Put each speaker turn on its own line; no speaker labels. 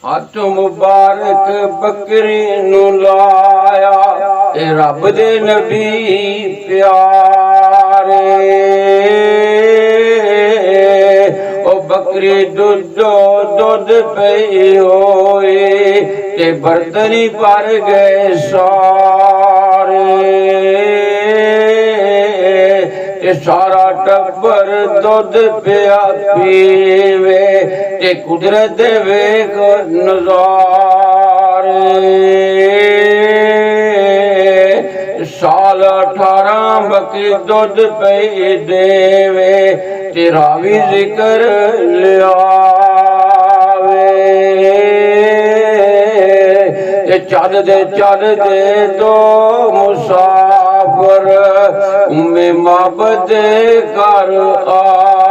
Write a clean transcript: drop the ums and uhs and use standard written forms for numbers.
ਹੱਥ ਮੁਬਾਰਕ ਬੱਕਰੀ ਨੂੰ ਲਾਇਆ, ਇਹ ਰੱਬ ਦੇ ਨਬੀ ਪਿਆਰੇ। ਉਹ ਬੱਕਰੀ ਦੁੱਧ ਪਈ ਹੋਏ ਤੇ ਬਰਤਨੀ ਭਰ ਗਏ ਸਾਰੇ। ਤੇ ਸਾਰਾ ਟੱਬਰ ਦੁੱਧ ਪਿਆ ਪੀਵੇ ਤੇ ਕੁਦਰਤ ਦੇ ਵੇਖ ਨਜ਼ਾਰੇ। ਸਾਲ 18 ਬੱਕਰੀ ਦੁੱਧ ਪਈ ਦੇਵੇ ਤੇ ਰਾਵੀ ਜ਼ਿਕਰ ਲਿਆਵੇ। ਤੇ ਚੱਲਦੇ ਦੋ ਮੁਸਾਫਰ ਉਮੇ ਮਾਬਦ ਘਰ ਆ।